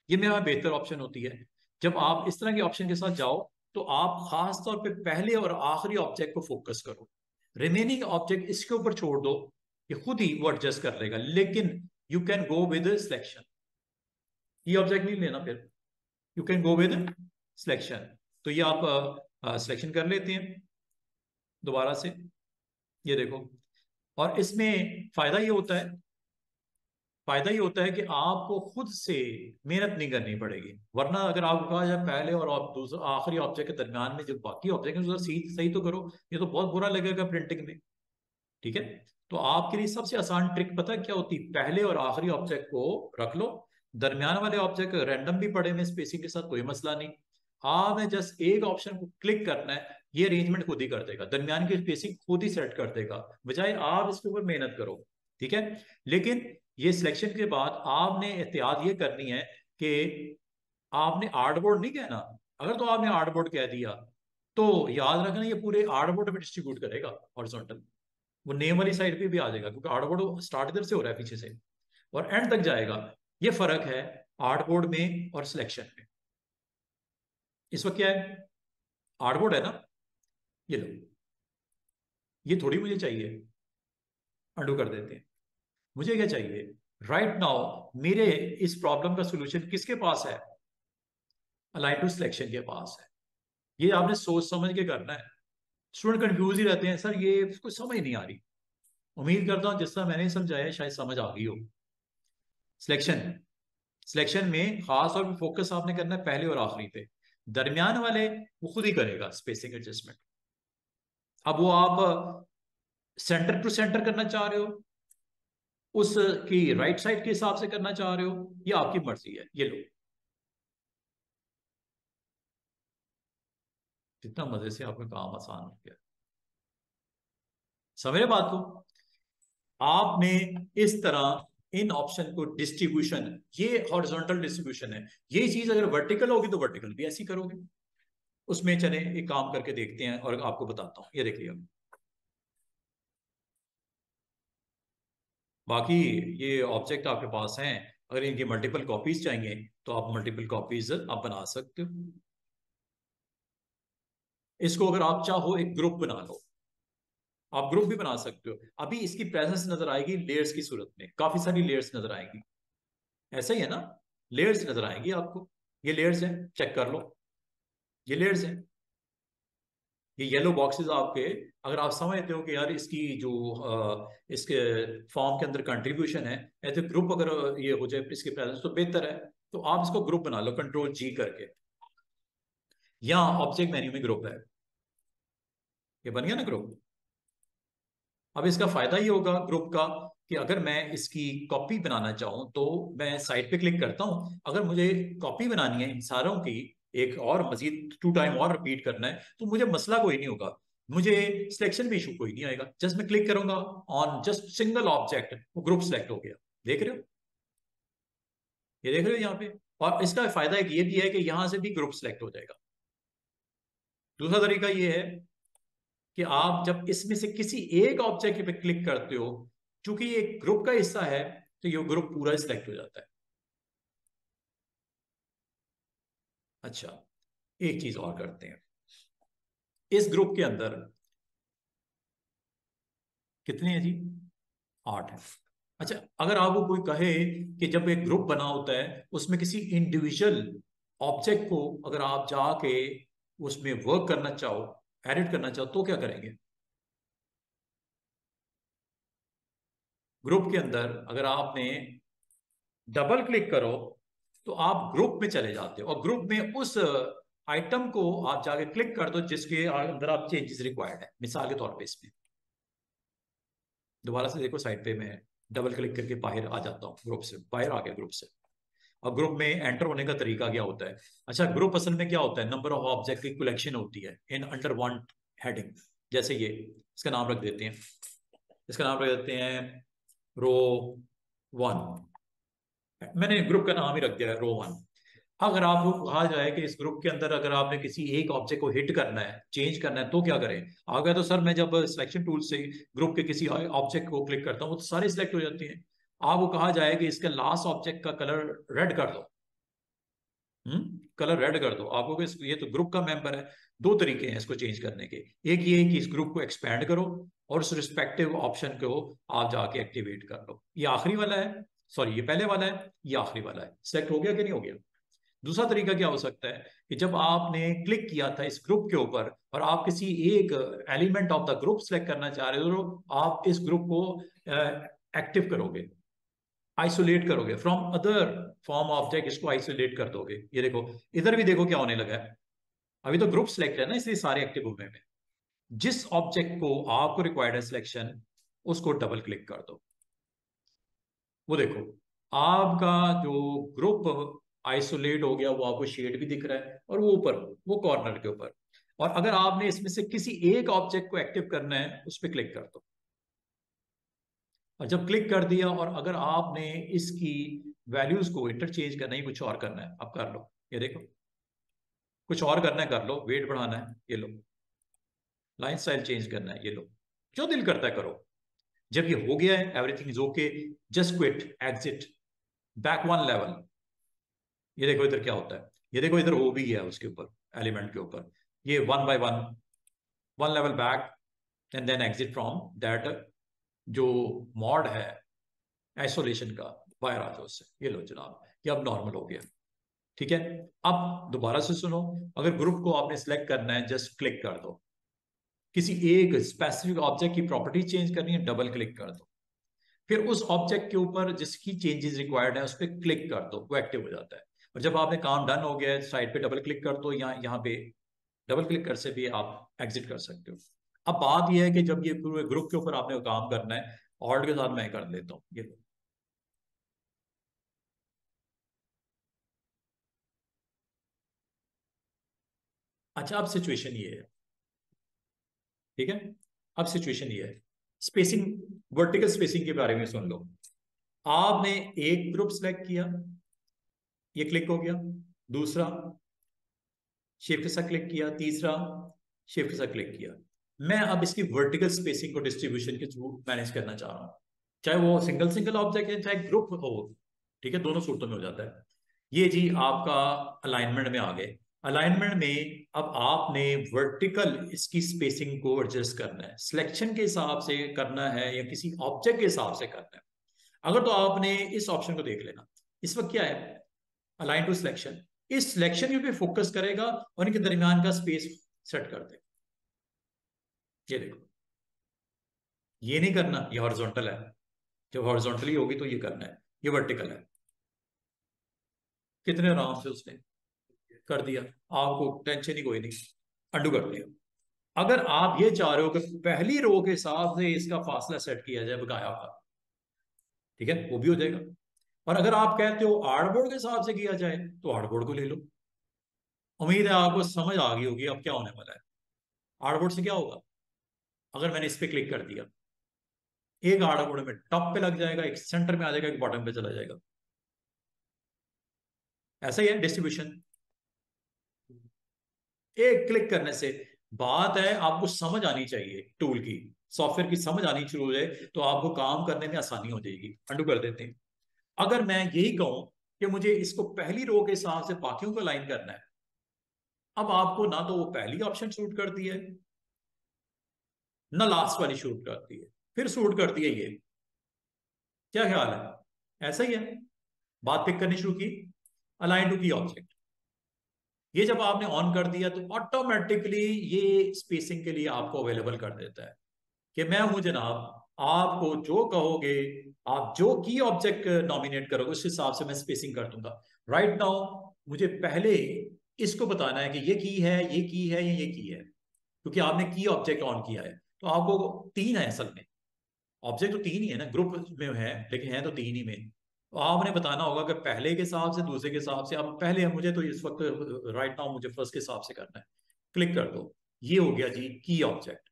ये मेरा बेहतर ऑप्शन होती है। जब आप इस तरह के ऑप्शन के साथ जाओ, तो आप खास तौर पे पहले और आखिरी ऑब्जेक्ट को फोकस करो, रिमेनिंग ऑब्जेक्ट इसके ऊपर छोड़ दो, ये खुद ही वो एडजस्ट कर लेगा। लेकिन you can go with selection, ये ऑब्जेक्ट नहीं लेना फिर, you can go with selection. तो ये आप सिलेक्शन कर लेते हैं दोबारा से, ये देखो। और इसमें फायदा ये होता है कि आपको खुद से मेहनत नहीं करनी पड़ेगी। वरना अगर आपको कहा जाए पहले और दूसरा आखिरी ऑब्जेक्ट के दरमियान में जो बाकी ऑब्जेक्ट है सही सही तो करो, ये तो बहुत बुरा लगेगा प्रिंटिंग में। ठीक है, तो आपके लिए सबसे आसान ट्रिक पता है क्या होती? पहले और आखिरी ऑब्जेक्ट को रख लो, दरमियान वाले ऑब्जेक्ट रैंडम भी पड़े में स्पेसिंग के साथ कोई मसला नहीं। आपने जस्ट एक ऑप्शन को क्लिक करना है, ये अरेंजमेंट खुद ही कर देगा, दरमियान की स्पेसिंग खुद ही सेट कर देगा, बजाय आप इसके ऊपर मेहनत करो। ठीक है, लेकिन ये सिलेक्शन के बाद आपने एहतियात ये करनी है कि आपने आर्टबोर्ड नहीं कहना। अगर तो आपने आर्टबोर्ड कह दिया, तो याद रखना ये पूरे आर्टबोर्ड में डिस्ट्रीब्यूट करेगा हॉरिजॉन्टल, वो नेम वाली साइड पे भी आ जाएगा, क्योंकि आर्टबोर्ड स्टार्ट इधर से हो रहा है पीछे से और एंड तक जाएगा। ये फर्क है आर्टबोर्ड में और सिलेक्शन में। इस वक्त क्या है, आर्टबोर्ड है ना, ये लो, ये थोड़ी मुझे चाहिए, अंडू कर देते हैं। मुझे क्या चाहिए राइट नाउ, मेरे इस प्रॉब्लम का सोल्यूशन किसके पास है? अलाइन टू सिलेक्शन के पास है। ये आपने सोच समझ के करना है। स्टूडेंट कंफ्यूज ही रहते हैं, सर ये कुछ समझ नहीं आ रही। उम्मीद करता हूं जिस तरह मैंने समझाया शायद समझ आ गई हो। सिलेक्शन सिलेक्शन में खास तौर पे फोकस आपने करना है पहले और आखिरी पे, दरमियान वाले वो खुद ही करेगा स्पेसिंग एडजस्टमेंट। अब वो आप सेंटर टू सेंटर करना चाह रहे हो, उसकी राइट साइड के हिसाब से करना चाह रहे हो, ये आपकी मर्जी है। ये लो, कितना मजे से आपका काम आसान हो गया। समझ रहे बात को? आपने इस तरह इन ऑप्शन को डिस्ट्रीब्यूशन, ये हॉरिजॉन्टल डिस्ट्रीब्यूशन है, ये चीज अगर वर्टिकल होगी तो वर्टिकल भी ऐसी करोगे। उसमें चले एक काम करके देखते हैं और आपको बताता हूं, ये देखिए। बाकी ये ऑब्जेक्ट आपके पास हैं, अगर इनकी मल्टीपल कॉपीज चाहिए तो आप मल्टीपल कॉपीज आप बना सकते हो। इसको अगर आप चाहो एक ग्रुप बना लो, आप ग्रुप भी बना सकते हो। अभी इसकी प्रेजेंस नजर आएगी लेयर्स की सूरत में, काफी सारी लेयर्स नजर आएंगी। ऐसा ही है ना, लेयर्स नजर आएंगी आपको। ये लेयर्स हैं, चेक कर लो, ये लेयर्स हैं। ये येलो बॉक्सेस आपके, अगर आप समझते हो कि यार इसकी जो इसके फॉर्म के अंदर कंट्रीब्यूशन है, ऐसे ग्रुप अगर ये हो जाए इसके प्रेजेंस तो बेहतर है। तो आप इसको ग्रुप बना लो कंट्रोल जी करके। यहाँ ऑब्जेक्ट मेन्यू में ग्रुप है, ये बन गया ना ग्रुप। अब इसका फायदा ये होगा ग्रुप का कि अगर मैं इसकी कॉपी बनाना चाहूं तो मैं साइड पे क्लिक करता हूं, अगर मुझे कॉपी बनानी है इन सारों की, एक और मजीद 2 टाइम और रिपीट करना है, तो मुझे मसला कोई नहीं होगा, मुझे सिलेक्शन भी इशू कोई नहीं आएगा। जस्ट मैं क्लिक करूंगा ऑन जस्ट सिंगल ऑब्जेक्ट, वो ग्रुप सेलेक्ट हो गया। देख रहे हो, ये देख रहे हो यहाँ पे। और इसका फायदा एक ये भी है कि यहां से भी ग्रुप सेलेक्ट हो जाएगा। दूसरा तरीका ये है कि आप जब इसमें से किसी एक ऑब्जेक्ट पे क्लिक करते हो, चूंकि ये ग्रुप का हिस्सा है, तो ये ग्रुप पूरा सिलेक्ट हो जाता है। अच्छा, एक चीज और करते हैं, इस ग्रुप के अंदर कितने हैं जी? 8 है। अच्छा, अगर आपको कोई कहे कि जब एक ग्रुप बना होता है उसमें किसी इंडिविजुअल ऑब्जेक्ट को अगर आप जाके उसमें वर्क करना चाहो, एडिट करना चाहो, तो क्या करेंगे? ग्रुप के अंदर अगर आपने डबल क्लिक करो तो आप ग्रुप में चले जाते हो और ग्रुप में उस आइटम को आप जाके क्लिक कर दो जिसके अंदर आप चेंजेस रिक्वायर्ड है। मिसाल के तौर पे इसमें दोबारा से देखो, साइड पे मैं डबल क्लिक करके बाहर आ जाता हूँ, ग्रुप से बाहर आ गया ग्रुप से। और ग्रुप में एंटर होने का तरीका क्या होता है? अच्छा, ग्रुप असल में क्या होता है? नंबर ऑफ ऑब्जेक्ट की कलेक्शन होती है इन अंडर वन हेडिंग। जैसे ये, इसका नाम रख देते हैं, इसका नाम रख देते हैं रो 1। मैंने ग्रुप का नाम ही रख दिया है रो 1। अगर आपको कहा जाए कि इस ग्रुप के अंदर अगर आपने किसी एक ऑब्जेक्ट को हिट करना है, चेंज करना है, तो क्या करें? आ गया तो सर मैं जब सिलेक्शन टूल से ग्रुप के किसी ऑब्जेक्ट को क्लिक करता हूँ वो तो सारे सिलेक्ट हो जाते हैं। आपको कहा जाए कि इसका लास्ट ऑब्जेक्ट का कलर रेड कर दो, कलर रेड कर दो, आपको ये तो ग्रुप का मेंबर है। दो तरीके हैं इसको चेंज करने के। एक ये है कि इस ग्रुप को एक्सपैंड करो और उस रिस्पेक्टिव ऑप्शन को आप जाके एक्टिवेट कर लो। ये आखिरी वाला है, सॉरी ये पहले वाला है, ये आखिरी वाला है। सेलेक्ट हो गया कि नहीं हो गया? दूसरा तरीका क्या हो सकता है कि जब आपने क्लिक किया था इस ग्रुप के ऊपर और आप किसी एक element of the group select करना चाह रहे हो, तो आप इस ग्रुप को एक्टिव करोगे, आइसोलेट करोगे फ्रॉम अदर फॉर्म ऑब्जेक्ट, इसको आइसोलेट कर दोगे। ये देखो, इधर भी देखो क्या होने लगा है। अभी तो ग्रुप सेलेक्ट है ना, इसलिए सारे एक्टिव हुए हैं। जिस ऑब्जेक्ट को आपको रिक्वायर्ड है सिलेक्शन, उसको डबल क्लिक कर दो। वो देखो, आपका जो ग्रुप आइसोलेट हो गया, वो आपको शेड भी दिख रहा है और वो ऊपर, वो कॉर्नर के ऊपर। और अगर आपने इसमें से किसी एक ऑब्जेक्ट को एक्टिव करना है, उस पर क्लिक कर दो। और जब क्लिक कर दिया और अगर आपने इसकी वैल्यूज को इंटरचेंज करना है, कुछ और करना है, आप कर लो। ये देखो, कुछ और करना है कर लो, वेट बढ़ाना है ये लो, लाइन स्टाइल चेंज करना है ये लो, जो दिल करता है करो। जब ये हो गया है, everything is okay, just quit, exit, back one level. ये देखो इधर क्या होता है, ये देखो इधर हो भी गया उसके ऊपर, एलिमेंट के ऊपर। ये one by one, one level back and then exit from that जो मॉड है आइसोलेशन का, बाहर आ जाओ उससे। ये लो जनाब, ये अब नॉर्मल हो गया। ठीक है, अब दोबारा से सुनो। अगर ग्रुप को आपने सिलेक्ट करना है, जस्ट क्लिक कर दो। किसी एक स्पेसिफिक ऑब्जेक्ट की प्रॉपर्टी चेंज करनी है, डबल क्लिक कर दो। फिर उस ऑब्जेक्ट के ऊपर जिसकी चेंजेस रिक्वायर्ड है उस पर क्लिक कर दो, वो एक्टिव हो जाता है। और जब आपने काम डन हो गया है, साइड पे डबल क्लिक कर दो, यहाँ पे डबल क्लिक कर से भी आप एग्जिट कर सकते हो। अब बात यह है कि जब ये पूरे ग्रुप के ऊपर आपने काम करना है, ऑल्ट के साथ मैं कर लेता हूँ ये। अच्छा, अब सिचुएशन ये है, ठीक है, अब सिचुएशन ये है, स्पेसिंग, वर्टिकल स्पेसिंग के बारे में सुन लो। आपने एक ग्रुप सेलेक्ट किया, ये क्लिक हो गया। दूसरा, शिफ्ट सा क्लिक किया। तीसरा, शिफ्ट सा क्लिक किया। मैं अब इसकी वर्टिकल स्पेसिंग को डिस्ट्रीब्यूशन के थ्रू मैनेज करना चाह रहा हूं, चाहे वो सिंगल सिंगल ऑब्जेक्ट है चाहे ग्रुप हो। ठीक है, दोनों सूरतों में हो जाता है। ये जी आपका अलाइनमेंट में आ गए। अलाइनमेंट में अब आपने वर्टिकल इसकी स्पेसिंग को एडजस्ट करना है, सिलेक्शन के हिसाब से करना है या किसी ऑब्जेक्ट के हिसाब से करना है। अगर तो आपने इस ऑप्शन को देख लेना, इस वक्त क्या है, अलाइन टू सिलेक्शन। इस सिलेक्शन पे फोकस करेगा और इनके दरमियान का स्पेस सेट कर दे। ये देखो, ये नहीं करना, ये हॉरिजॉन्टल है। जब हॉरिजॉन्टली होगी तो ये करना है, ये वर्टिकल है। कितने आराम से उसने कर दिया, आपको टेंशन ही कोई नहीं, अंडू कर दिया। अगर आप ये चाह रहे हो कि पहली रो के हिसाब से इसका फासला सेट किया जाए बकाया का, ठीक है, वो भी हो जाएगा। और अगर आप कहते हो आर्टबोर्ड के हिसाब से किया जाए, तो आर्टबोर्ड को ले लो। उम्मीद है आपको समझ आ गई होगी अब क्या होने वाला है। आर्टबोर्ड से क्या होगा, अगर मैंने इस पे क्लिक कर दिया, एक आर्टबोर्ड में टॉप पे लग जाएगा, एक सेंटर में आ जाएगा, एक बॉटम पे चला जाएगा। ऐसा ही है डिस्ट्रीब्यूशन, एक क्लिक करने से। बात है आपको समझ आनी चाहिए, टूल की, सॉफ्टवेयर की समझ आनी शुरू हो जाए तो आपको काम करने में आसानी हो जाएगी। अंडू कर देते हैं। अगर मैं यही कहूं कि मुझे इसको पहली रो के हिसाब से बाकियों को लाइन करना है, अब आपको ना तो वो पहली ऑप्शन शूट करती है, ना लास्ट वाली शूट करती है, फिर शूट करती है ये। क्या ख्याल है? ऐसा ही है। बात पिक करनी शुरू की, अलाइन टू की ऑब्जेक्ट, ये जब आपने ऑन कर दिया तो ऑटोमेटिकली ये स्पेसिंग के लिए आपको अवेलेबल कर देता है कि मैं हूं जनाब, आपको जो कहोगे, आप जो की ऑब्जेक्ट नॉमिनेट करोगे उस हिसाब से मैं स्पेसिंग कर दूंगा। राइट नाउ मुझे पहले इसको बताना है कि ये की है, ये की है, ये की है, क्योंकि आपने की ऑब्जेक्ट ऑन किया है। तो आपको तीन है असल में, ऑब्जेक्ट तो तीन ही है ना, ग्रुप में है लेकिन है तो तीन ही में। तो आपने बताना होगा कि पहले के हिसाब से, दूसरे के हिसाब से। अब पहले मुझे तो इस वक्त राइट नाउ मुझे फर्स्ट के हिसाब से करना है, क्लिक कर दो। ये हो गया जी की ऑब्जेक्ट,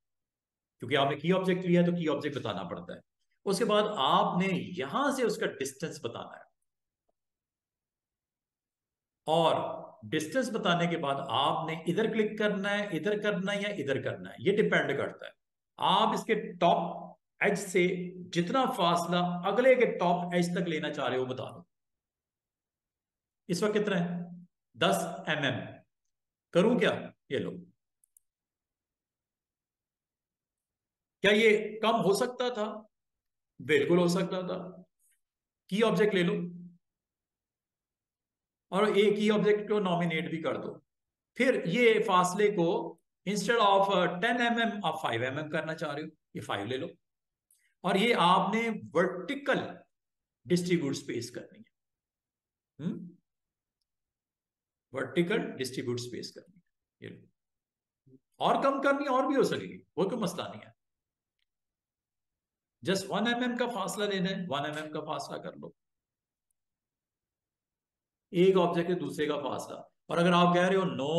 क्योंकि आपने की ऑब्जेक्ट लिया तो की ऑब्जेक्ट बताना पड़ता है। उसके बाद आपने यहां से उसका डिस्टेंस बताना है, और डिस्टेंस बताने के बाद आपने इधर क्लिक करना है, इधर करना है या इधर करना है, ये डिपेंड करता है। आप इसके टॉप एज से जितना फासला अगले के टॉप एज तक लेना चाह रहे हो बता दो। इस वक्त कितना है? 10 mm। करूं क्या? ये लो। क्या ये कम हो सकता था? बिल्कुल हो सकता था। की ऑब्जेक्ट ले लो और एक ही ऑब्जेक्ट को नॉमिनेट भी कर दो। फिर ये फासले को इंस्टेड ऑफ 10 mm आप 5 mm करना चाह रहे हो, ये 5 ले लो। और ये आपने वर्टिकल डिस्ट्रीब्यूट स्पेस करनी है, वर्टिकल डिस्ट्रीब्यूट स्पेस करनी है। ये लो। और कम करनी और भी हो सकेगी, वो कोई मसला नहीं है। जस्ट 1 mm का फासला लेना है, 1 mm का फासला कर लो, एक ऑब्जेक्ट से दूसरे का फासला। और अगर आप कह रहे हो नो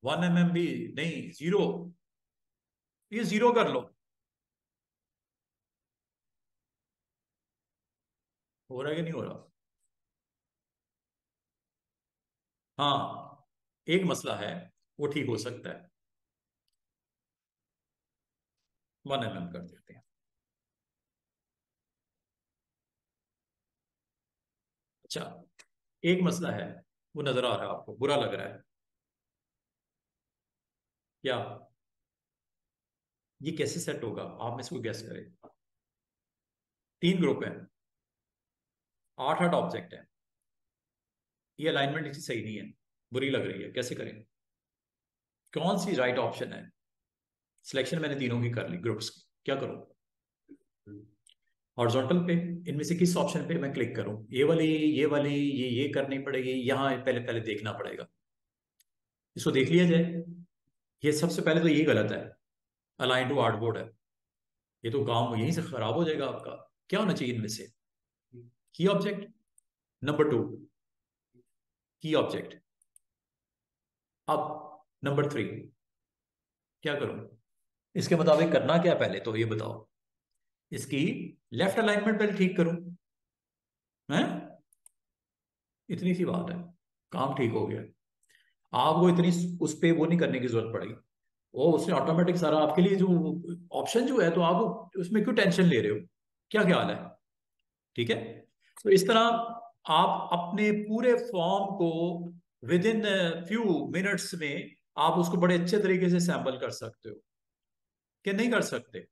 1 mm भी नहीं, 0, ये 0 कर लो। हो रहा है कि नहीं हो रहा? हाँ, एक मसला है, वो ठीक हो सकता है। 1 mm कर देते हैं। अच्छा, एक मसला है, वो नजर आ रहा है आपको, बुरा लग रहा है क्या? ये कैसे सेट होगा, आप में इसको गैस करें। 3 ग्रुप है, 8 8 ऑब्जेक्ट है, ये अलाइनमेंट इसकी सही नहीं है, बुरी लग रही है, कैसे करें? कौन सी राइट ऑप्शन है? सिलेक्शन मैंने तीनों की कर ली ग्रुप्स की, क्या करूं? हॉरिजॉन्टल पे इनमें से किस ऑप्शन पे मैं क्लिक करूं? ये वाली, ये करनी पड़ेगी, यहां पहले पहले देखना पड़ेगा। इसको देख लिया जाए। ये सबसे पहले तो ये गलत है, अलाइन टू आर्टबोर्ड है, ये तो काम यहीं से खराब हो जाएगा आपका। क्या होना चाहिए इनमें से? की ऑब्जेक्ट, नंबर 2 की ऑब्जेक्ट। अब नंबर 3 क्या करूं? इसके मुताबिक करना क्या पहले तो ये बताओ। इसकी लेफ्ट अलाइनमेंट पहले ठीक करूं, है? इतनी सी बात है, काम ठीक हो गया। आपको इतनी उस पे वो नहीं करने की जरूरत पड़ेगी, वो उसने ऑटोमेटिक सारा आपके लिए जो ऑप्शन जो है, तो आप उसमें क्यों टेंशन ले रहे हो? क्या ख्याल है? ठीक है। तो इस तरह आप अपने पूरे फॉर्म को विद इन फ्यू मिनट्स में आप उसको बड़े अच्छे तरीके से सैंपल कर सकते हो, कि नहीं कर सकते?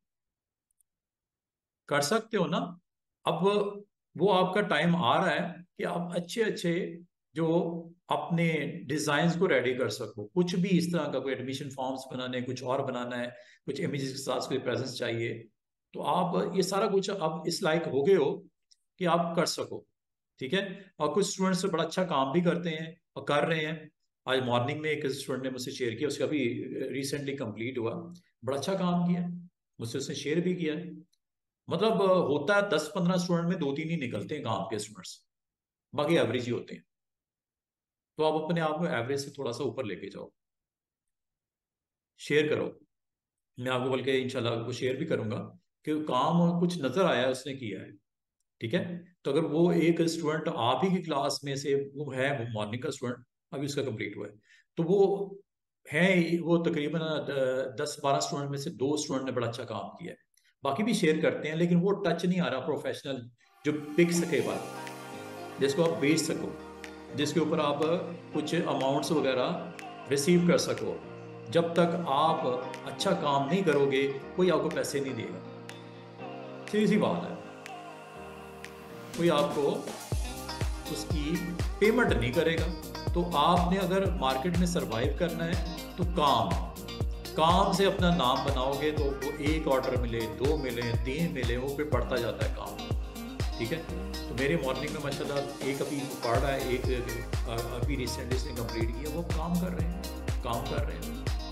कर सकते हो ना। अब वो आपका टाइम आ रहा है कि आप अच्छे अच्छे जो अपने डिजाइन को रेडी कर सको। कुछ भी इस तरह का, कोई एडमिशन फॉर्म्स बनाने, कुछ और बनाना है, कुछ इमेजेस के साथ कोई प्रेजेंस चाहिए, तो आप ये सारा कुछ अब इस लायक हो गए हो कि आप कर सको। ठीक है। और कुछ स्टूडेंट्स बड़ा अच्छा काम भी करते हैं और कर रहे हैं। आज मॉर्निंग में एक स्टूडेंट ने मुझसे शेयर किया, उसका भी रिसेंटली कंप्लीट हुआ, बड़ा अच्छा काम किया, मुझसे उसने शेयर भी किया। मतलब होता है 10 15 स्टूडेंट में 2 3 ही निकलते हैं काम के स्टूडेंट्स, बाकी एवरेज ही होते हैं। तो आप अपने आप को एवरेज से थोड़ा सा ऊपर लेके जाओ, शेयर करो। मैं आपको बल्कि इंशाल्लाह आपको शेयर भी करूंगा कि काम कुछ नजर आया है उसने किया है। ठीक है। तो अगर वो एक स्टूडेंट आप ही की क्लास में से वो है, वो मॉर्निंग का स्टूडेंट अभी उसका कंप्लीट हुआ है, तो वो है, वो तकरीबन 10 12 स्टूडेंट में से 2 स्टूडेंट ने बड़ा अच्छा काम किया है। बाकी भी शेयर करते हैं, लेकिन वो टच नहीं आ रहा प्रोफेशनल, जो बिक सके बात, जिसको आप बेच सको, जिसके ऊपर आप कुछ अमाउंट्स वगैरह रिसीव कर सको। जब तक आप अच्छा काम नहीं करोगे कोई आपको पैसे नहीं देगा, सीधी सी बात है। कोई आपको उसकी पेमेंट नहीं करेगा। तो आपने अगर मार्केट में सरवाइव करना है तो काम से अपना नाम बनाओगे, तो वो 1 ऑर्डर मिले, 2 मिले, 3 मिले, वो फिर बढ़ता जाता है काम। ठीक है। तो मेरे मॉर्निंग में माशाल्लाह एक अभी पढ़ रहा है, एक अभी रिसेंटली इसने कंप्लीट किया, वो काम कर रहे हैं।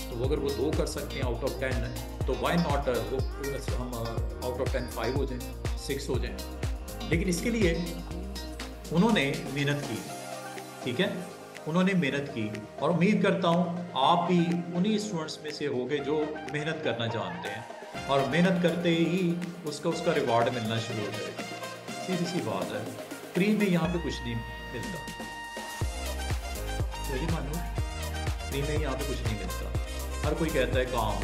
तो वो अगर वो 2 कर सकते हैं आउट ऑफ 10 तो वाई नॉट वो हम आउट ऑफ 10 5 हो जाएं, 6 हो जाएं। लेकिन इसके लिए उन्होंने मेहनत की, ठीक है, उन्होंने मेहनत की, और उम्मीद करता हूँ आप भी उन्हीं स्टूडेंट्स में से होंगे जो मेहनत करना जानते हैं, और मेहनत करते ही उसका रिवॉर्ड मिलना शुरू हो जाएगा। सीधी सी बात है, फ्री में यहाँ पे कुछ नहीं मिलता, तो ये मानो फ्री में यहाँ पे कुछ नहीं मिलता। हर कोई कहता है काम,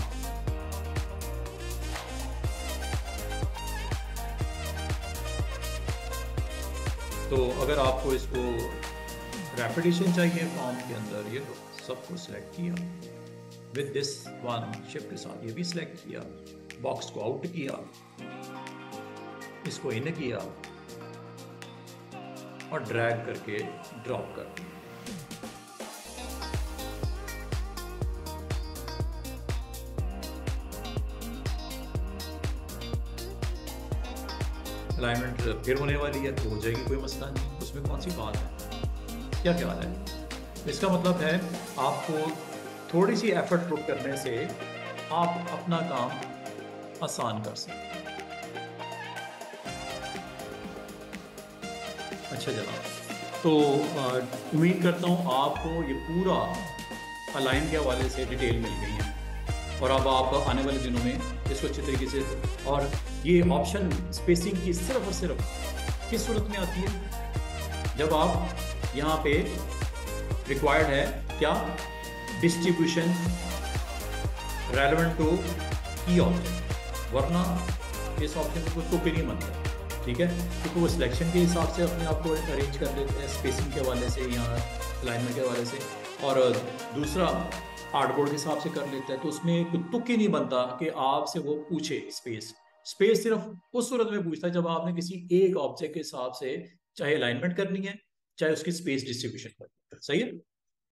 तो अगर आपको इसको रेपिटेशन चाहिए फॉर्म के अंदर, ये तो सबको सिलेक्ट किया विद दिस वन शिफ्ट के साथ, ये भी सिलेक्ट किया, बॉक्स को आउट किया, इसको इन किया और ड्रैग करके ड्रॉप कर दिया। अलाइनमेंट फिर होने वाली है तो हो जाएगी, कोई मसला नहीं, उसमें कौन सी बात है, क्या ख्याल है? इसका मतलब है आपको थोड़ी सी एफर्ट पुट करने से आप अपना काम आसान कर सकते हैं। अच्छा जनाब, तो उम्मीद करता हूँ आपको ये पूरा अलाइन के हवाले से डिटेल मिल गई है, और अब आप आने वाले दिनों में इसको अच्छे तरीके से, और ये ऑप्शन स्पेसिंग की सिर्फ और सिर्फ किस सूरत में आती है, जब आप यहाँ पे रिक्वायर्ड है क्या, distribution relevant to key object, वरना इस ऑप्शन में कोई तुक नहीं बनता, ठीक है, क्योंकि वो सिलेक्शन के हिसाब से अपने आप को अरेंज कर लेते हैं, स्पेसिंग के हवाले से या अलाइनमेंट के हवाले से, और दूसरा आर्टबोर्ड के हिसाब से कर लेता है, तो उसमें कोई तुक ही नहीं बनता कि आपसे वो पूछे स्पेस सिर्फ उस सूरत में पूछता है जब आपने किसी एक ऑब्जेक्ट के हिसाब से चाहे अलाइनमेंट करनी है, चाहे उसकी स्पेस डिस्ट्रीब्यूशन करनी है। सही है।